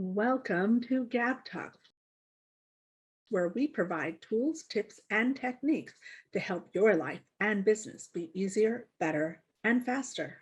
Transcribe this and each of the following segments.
Welcome to GabTalks, where we provide tools, tips, and techniques to help your life and business be easier, better, and faster.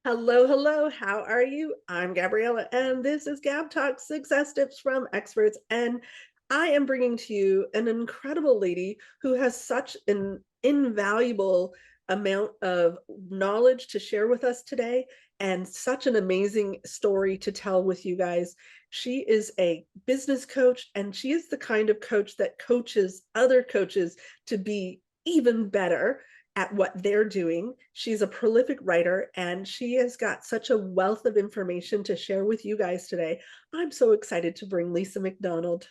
Hello, hello. How are you? I'm Gabriella, and this is GabTalks Success Tips from Experts. And I am bringing to you an incredible lady who has such an invaluable amount of knowledge to share with us today and such an amazing story to tell with you guys. She is a business coach, and she is the kind of coach that coaches other coaches to be even better at what they're doing. She's a prolific writer, and she has got such a wealth of information to share with you guys today. I'm so excited to bring Lisa MacDonald.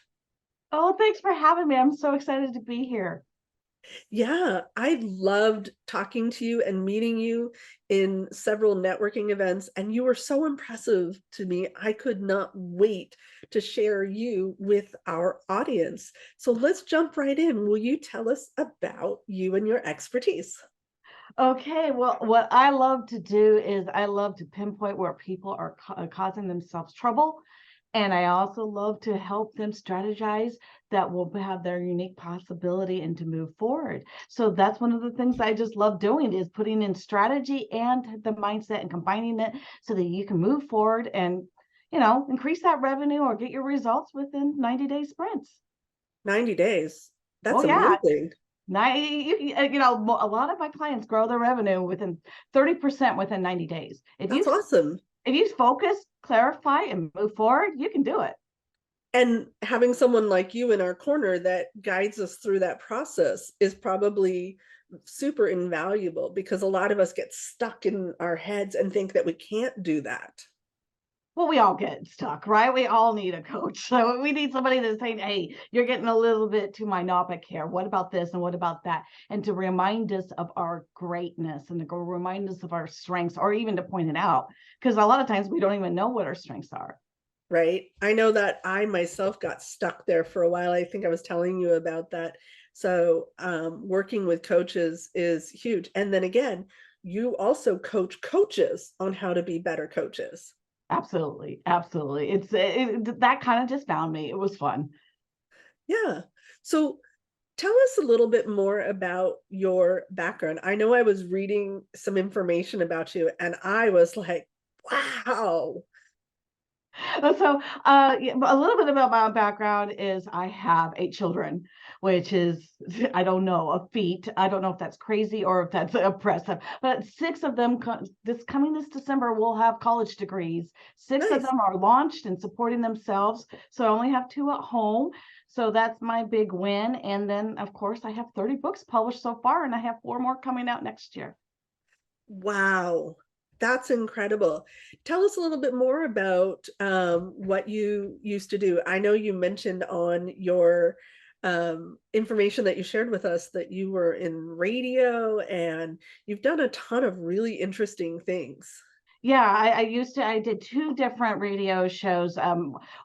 Oh, thanks for having me. I'm so excited to be here. Yeah, I loved talking to you and meeting you in several networking events, and you were so impressive to me. I could not wait to share you with our audience. So let's jump right in. Will you tell us about you and your expertise? Okay, well, what I love to do is I love to pinpoint where people are causing themselves trouble. And I also love to help them strategize that will have their unique possibility and to move forward. So that's one of the things I just love doing is putting in strategy and the mindset and combining it so that you can move forward and, increase that revenue or get your results within 90-day sprints. 90 days. Oh, That's yeah. amazing. A lot of my clients grow their revenue within 30% within 90 days. That's awesome. If you focus, clarify, and move forward, you can do it. And having someone like you in our corner that guides us through that process is probably super invaluable, because a lot of us get stuck in our heads and think that we can't do that. Well, we all get stuck, right? We all need a coach. So we need somebody that's saying, hey, you're getting a little bit too myopic here. What about this and what about that? And to remind us of our greatness and to go remind us of our strengths, or even to point it out. Because a lot of times we don't even know what our strengths are. Right. I know that I myself got stuck there for a while. I think I was telling you about that. So working with coaches is huge. And then again, you also coach coaches on how to be better coaches. Absolutely. Absolutely. That kind of just found me. It was fun. Yeah. So tell us a little bit more about your background. I know I was reading some information about you, and I was like, wow. Yeah, a little bit about my background is I have 8 children, which is, I don't know, a feat. I don't know if that's crazy or if that's impressive, but 6 of them this December will have college degrees. Six of Nice. them are launched and supporting themselves. So I only have 2 at home. So that's my big win. And then, of course, I have 30 books published so far, and I have 4 more coming out next year. Wow. That's incredible. Tell us a little bit more about what you used to do. I know you mentioned on your information that you shared with us that you were in radio, and you've done a ton of really interesting things. Yeah, I did 2 different radio shows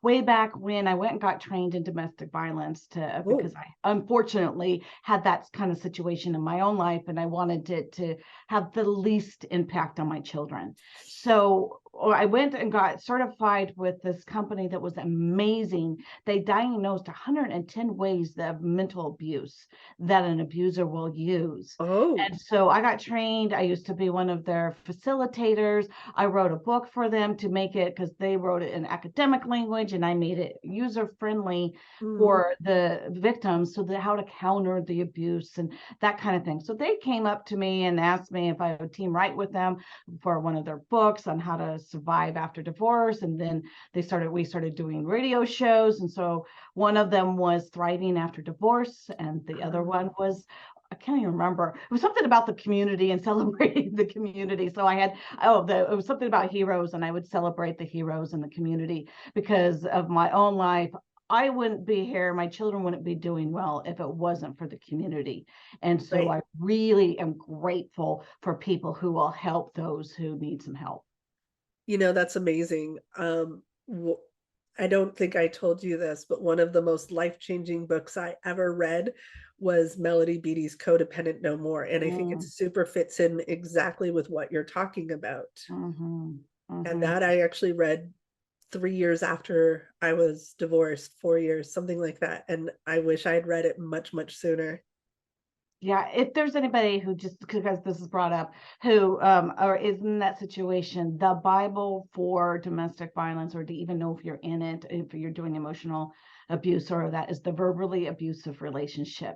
way back when I went and got trained in domestic violence Oh, because I unfortunately had that kind of situation in my own life, and I wanted to have the least impact on my children. So I went and got certified with this company that was amazing. They diagnosed 110 ways of mental abuse that an abuser will use. oh, And so I got trained. I used to be one of their facilitators. I wrote a book for them to make it, because they wrote it in academic language, and I made it user friendly mhm. for the victims, so that how to counter the abuse and that kind of thing. So they came up to me and asked me if I would team write with them for one of their books on how to survive after divorce. And then we started doing radio shows. And so one of them was Thriving After Divorce, and the other one was, I can't even remember. It was something about the community and celebrating the community. So it was something about heroes, and I would celebrate the heroes in the community because of my own life. I wouldn't be here. My children wouldn't be doing well if it wasn't for the community. And so Right. I really am grateful for people who will help those who need some help. That's amazing. I don't think I told you this, but one of the most life-changing books I ever read was Melody Beattie's Codependent No More. And I think it Mm, super fits in exactly with what you're talking about. mhm. And Mm-hmm. that I actually read 3 years after I was divorced, 4 years, something like that. And I wish I had read it much, much sooner. Yeah, if there's anybody who, just because this is brought up, who or is in that situation, the Bible for domestic violence, or to even know if you're in it, if you're doing emotional abuse or that, is the verbally abusive relationship.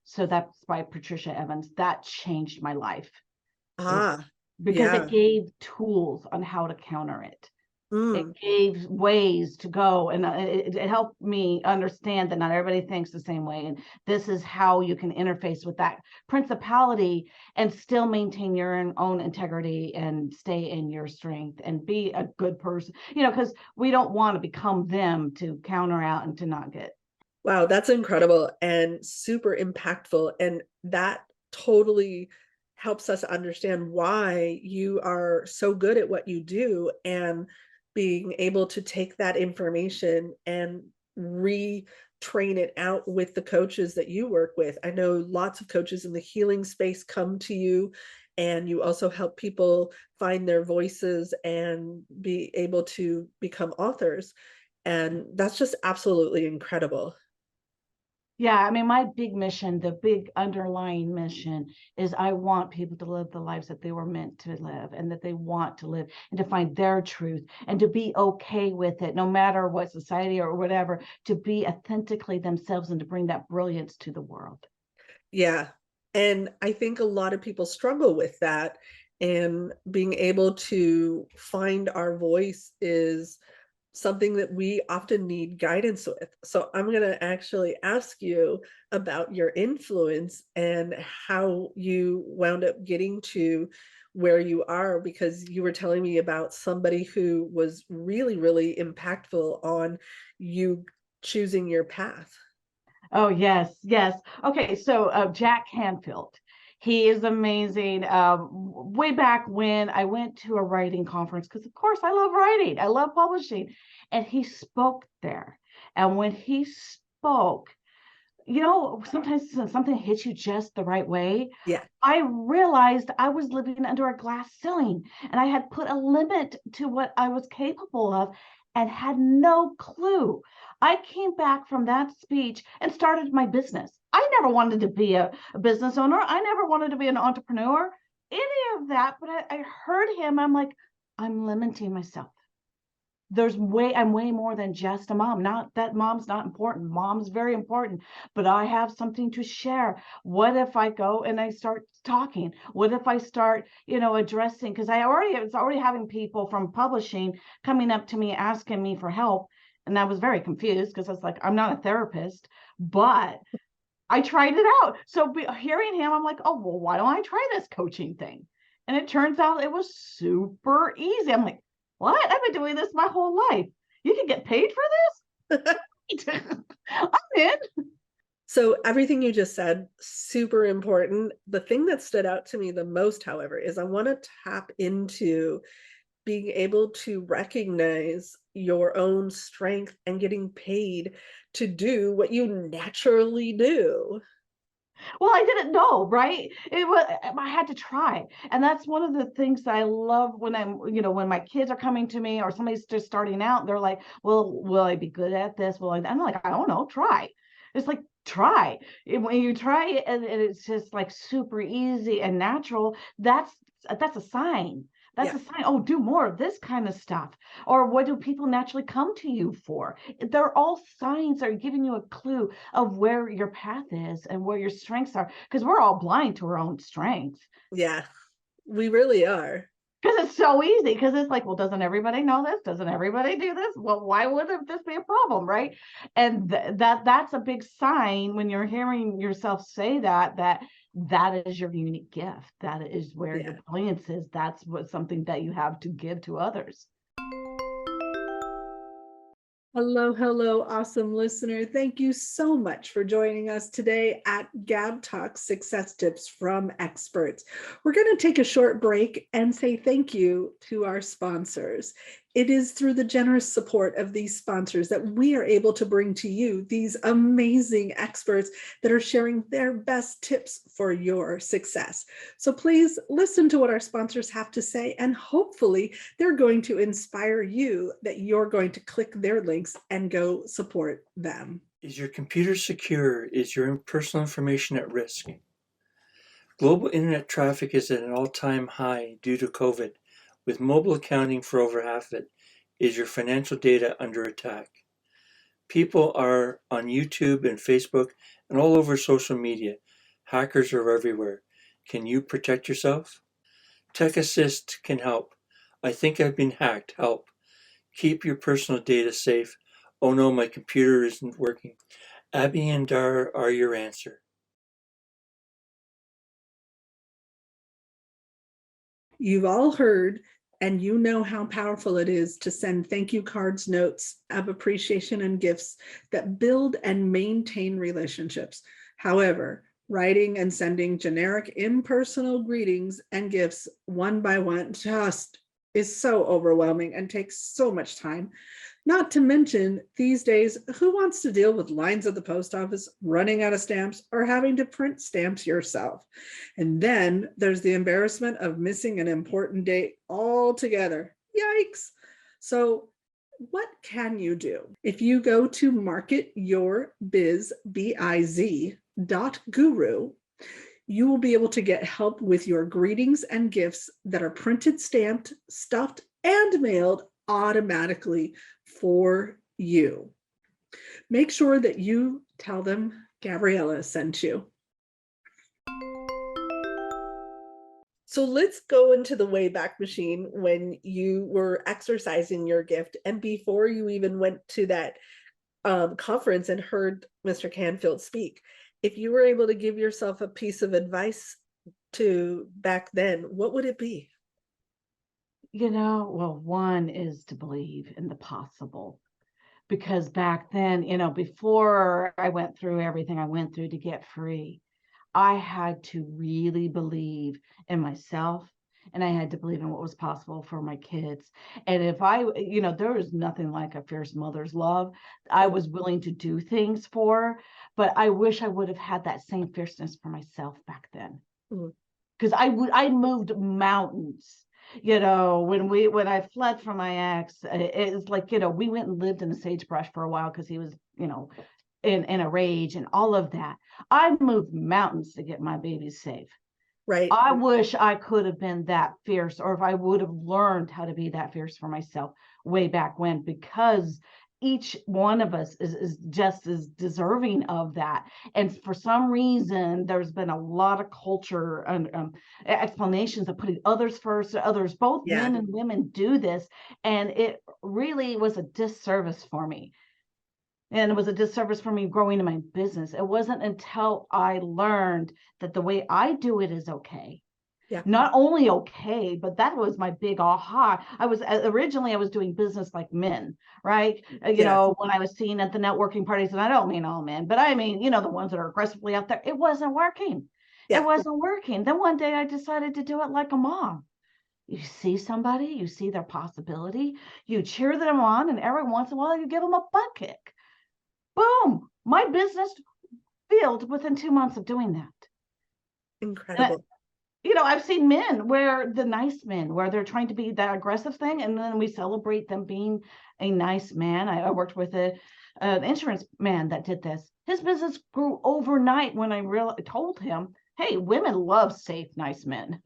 So that's by Patricia Evans. That changed my life. It, Ah, because it yeah. gave tools on how to counter it. It Mm. gave ways to go, and it helped me understand that not everybody thinks the same way, and this is how you can interface with that principality and still maintain your own integrity and stay in your strength and be a good person, because we don't want to become them to counter out and to not get. Wow, that's incredible and super impactful. And that totally helps us understand why you are so good at what you do, and being able to take that information and retrain it out with the coaches that you work with. I know lots of coaches in the healing space come to you, and you also help people find their voices and be able to become authors. And that's just absolutely incredible. Yeah, I mean, my big mission, the big underlying mission, is I want people to live the lives that they were meant to live and that they want to live, and to find their truth and to be okay with it, no matter what society or whatever, to be authentically themselves and to bring that brilliance to the world. Yeah. And I think a lot of people struggle with that. And being able to find our voice is something that we often need guidance with. So I'm going to actually ask you about your influence and how you wound up getting to where you are, because you were telling me about somebody who was really, really impactful on you choosing your path. Oh, yes, yes. Okay, so Jack Canfield, he is amazing. Way back when I went to a writing conference, because of course I love writing, I love publishing, and he spoke there. And when he spoke, sometimes something hits you just the right way. Yeah. I realized I was living under a glass ceiling and I had put a limit to what I was capable of and had no clue. I came back from that speech and started my business. I never wanted to be a business owner. I never wanted to be an entrepreneur, any of that. But I heard him. I'm like, I'm limiting myself. I'm way more than just a mom. Not that mom's not important. Mom's very important, but I have something to share. What if I go and I start talking? What if I start, addressing? Because I was already having people from publishing coming up to me asking me for help. And I was very confused because I was like, I'm not a therapist, but I tried it out. So hearing him, I'm like, oh, well, why don't I try this coaching thing? And it turns out it was super easy. I'm like, what? I've been doing this my whole life. You can get paid for this? I'm in. So everything you just said, super important. The thing that stood out to me the most, however, is I want to tap into being able to recognize your own strength and getting paid to do what you naturally do. Well, I didn't know, right? I had to try. And that's one of the things that I love when when my kids are coming to me or somebody's just starting out, they're like, well, will I be good at this? I'm like, I don't know, try. It's like, try. When you try it and it's just like super easy and natural, that's a sign. That's Yeah. a sign. Oh, do more of this kind of stuff. Or what do people naturally come to you for? They're all signs that are giving you a clue of where your path is and where your strengths are, because we're all blind to our own strengths, Yeah. We really are. because it's so easy, because it's like, well, doesn't everybody know this? Doesn't everybody do this? Well, why wouldn't this be a problem, right? And that's a big sign when you're hearing yourself say that is your unique gift, that is where your Yeah. brilliance is, that's what something that you have to give to others. Hello, hello, awesome listener. Thank you so much for joining us today at GabTalks Success Tips from Experts. We're going to take a short break and say thank you to our sponsors. It is through the generous support of these sponsors that we are able to bring to you these amazing experts that are sharing their best tips for your success. So please listen to what our sponsors have to say, and hopefully they're going to inspire you that you're going to click their links and go support them. Is your computer secure? Is your personal information at risk? Global internet traffic is at an all-time high due to COVID, with mobile accounting for over half of it. Is your financial data under attack? People are on YouTube and Facebook and all over social media. Hackers are everywhere. Can you protect yourself? Tech Assist can help. I think I've been hacked. Help. Keep your personal data safe. Oh no, my computer isn't working. Abby and Dar are your answer. You've all heard, and you know how powerful it is to send thank you cards, notes of appreciation, and gifts that build and maintain relationships. However, writing and sending generic impersonal greetings and gifts one by one just is so overwhelming and takes so much time. Not to mention, these days, who wants to deal with lines at the post office, running out of stamps, or having to print stamps yourself? And then there's the embarrassment of missing an important date altogether. Yikes. So, what can you do? If you go to marketyourbiz.guru, you will be able to get help with your greetings and gifts that are printed, stamped, stuffed, and mailed automatically for you. Make sure that you tell them Gabriella sent you. So let's go into the Wayback Machine when you were exercising your gift and before you even went to that conference and heard Mr. Canfield speak. If you were able to give yourself a piece of advice to back then, what would it be? Well, one is to believe in the possible. Because back then, before I went through everything I went through to get free, I had to really believe in myself, and I had to believe in what was possible for my kids. And if there was nothing like a fierce mother's love. I was willing to do things for, but I wish I would have had that same fierceness for myself back then. Because I moved mountains. When I fled from my ex, it's like, we went and lived in the sagebrush for a while because he was, in a rage and all of that. I moved mountains to get my babies safe. Right. I wish I could have been that fierce, or if I would have learned how to be that fierce for myself way back when, because each one of us is just as deserving of that. And for some reason, there's been a lot of culture and explanations of putting others first, others, both men and women do this. And it really was a disservice for me. And it was a disservice for me growing in my business. It wasn't until I learned that the way I do it is okay. Yeah. Not only okay, but that was my big aha. I was doing business like men, right? When I was seen at the networking parties, and I don't mean all men, but I mean, the ones that are aggressively out there, it wasn't working. It wasn't working. Then one day I decided to do it like a mom. You see somebody, you see their possibility, you cheer them on, and every once in a while you give them a butt kick. Boom! My business failed within 2 months of doing that. Incredible. I've seen men where the nice men, where they're trying to be that aggressive thing, and then we celebrate them being a nice man. I worked with an insurance man that did this. His business grew overnight when I told him, hey, women love safe, nice men.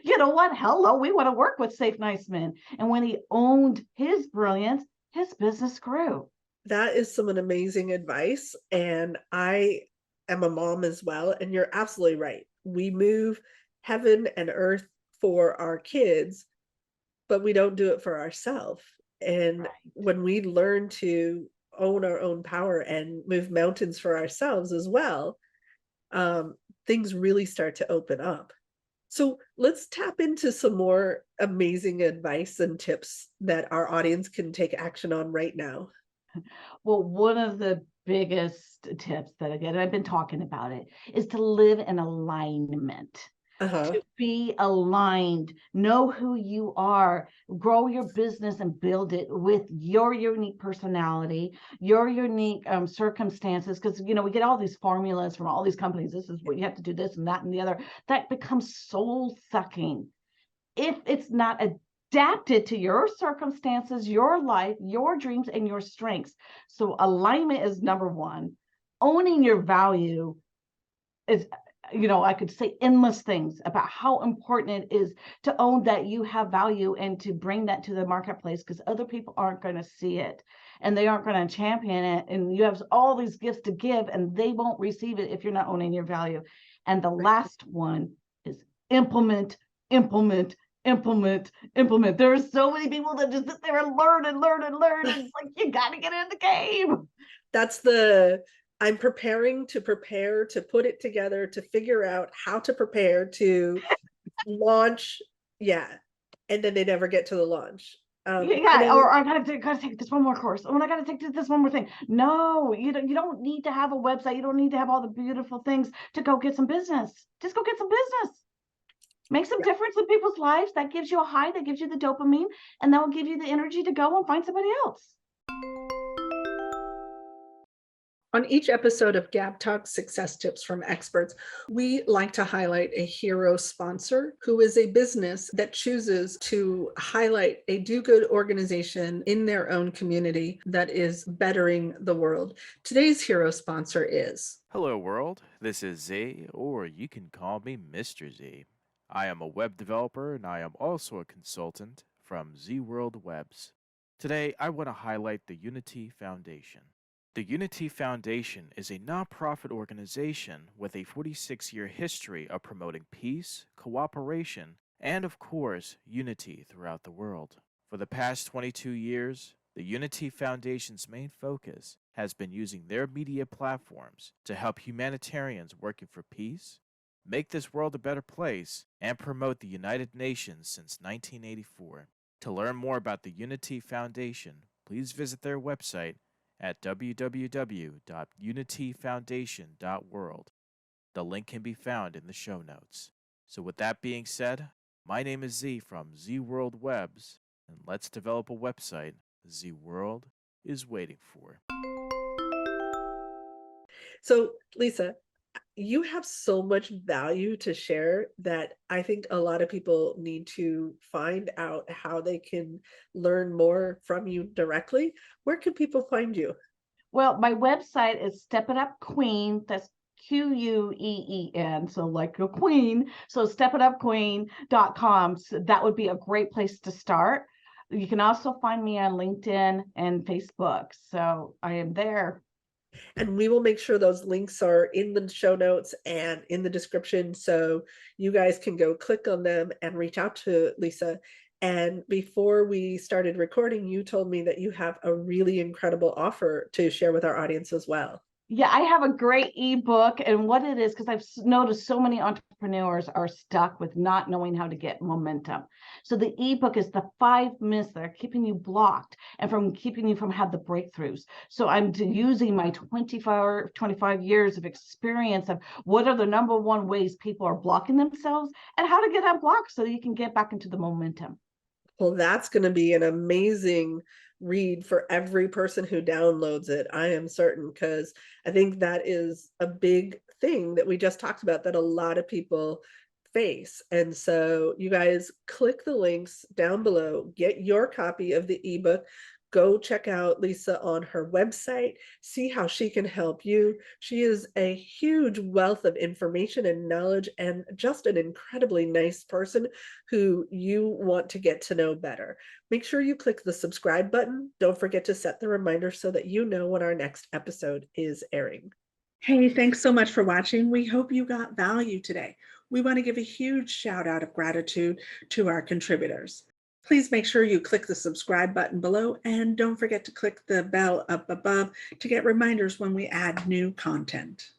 You know what? Hello, we want to work with safe, nice men. And when he owned his brilliance, his business grew. That is some amazing advice. And I am a mom as well. And you're absolutely right. We move heaven and earth for our kids, but we don't do it for ourselves. And when we learn to own our own power and move mountains for ourselves as well, things really start to open up. So let's tap into some more amazing advice and tips that our audience can take action on right now. Well, one of the biggest tips that again, I've been talking about it, is to live in alignment. Uh-huh. To be aligned, know who you are, grow your business and build it with your unique personality, your unique circumstances. Because, we get all these formulas from all these companies. This is what you have to do, this and that and the other. That becomes soul sucking if it's not adapted to your circumstances, your life, your dreams, and your strengths. So alignment is number one. Owning your value is, I could say endless things about how important it is to own that you have value and to bring that to the marketplace, because other people aren't going to see it and they aren't going to champion it. And you have all these gifts to give and they won't receive it if you're not owning your value. And the last one is implement, implement, implement, implement. There are so many people that just sit there and learn and learn and learn. And it's like, you got to get in the game. That's I'm preparing to prepare to put it together, to figure out how to prepare to launch. Yeah. And then they never get to the launch. Yeah, or I gotta take this one more course. Oh, and I gotta take this one more thing. No, you don't need to have a website. You don't need to have all the beautiful things to go get some business. Just go get some business. Make some difference in people's lives. That gives you a high, that gives you the dopamine, and that will give you the energy to go and find somebody else. On each episode of GabTalks Success Tips from Experts, we like to highlight a hero sponsor who is a business that chooses to highlight a do-good organization in their own community that is bettering the world. Today's hero sponsor is... Hello world, this is Z, or you can call me Mr. Z. I am a web developer and I am also a consultant from Z World Webs. Today I want to highlight the Unity Foundation. The Unity Foundation is a nonprofit organization with a 46-year history of promoting peace, cooperation, and of course, unity throughout the world. For the past 22 years, the Unity Foundation's main focus has been using their media platforms to help humanitarians working for peace, make this world a better place, and promote the United Nations since 1984. To learn more about the Unity Foundation, please visit their website at www.unityfoundation.world. The link can be found in the show notes. So with that being said, my name is Z from Z World Webs, and let's develop a website Z World is waiting for. So, Lisa, you have so much value to share that I think a lot of people need to find out how they can learn more from you directly. Where can people find you? Well, my website is Step It Up Queen. That's Queen, so like a queen. So stepitupqueen.com. So that would be a great place to start. You can also find me on LinkedIn and Facebook. So I am there. And we will make sure those links are in the show notes and in the description, so you guys can go click on them and reach out to Lisa. And before we started recording, you told me that you have a really incredible offer to share with our audience as well. Yeah, I have a great ebook, and what it is, because I've noticed so many entrepreneurs are stuck with not knowing how to get momentum. So the ebook is the 5 myths that are keeping you blocked and from keeping you from have the breakthroughs. So I'm using my 25 years of experience of what are the number one ways people are blocking themselves and how to get unblocked so that you can get back into the momentum. Well, that's going to be an amazing read for every person who downloads it, I am certain, because I think that is a big thing that we just talked about that a lot of people face. And so you guys click the links down below, get your copy of the ebook. Go check out Lisa on her website, see how she can help you. She is a huge wealth of information and knowledge and just an incredibly nice person who you want to get to know better. Make sure you click the subscribe button. Don't forget to set the reminder so that you know when our next episode is airing. Hey, thanks so much for watching. We hope you got value today. We want to give a huge shout out of gratitude to our contributors. Please make sure you click the subscribe button below and don't forget to click the bell up above to get reminders when we add new content.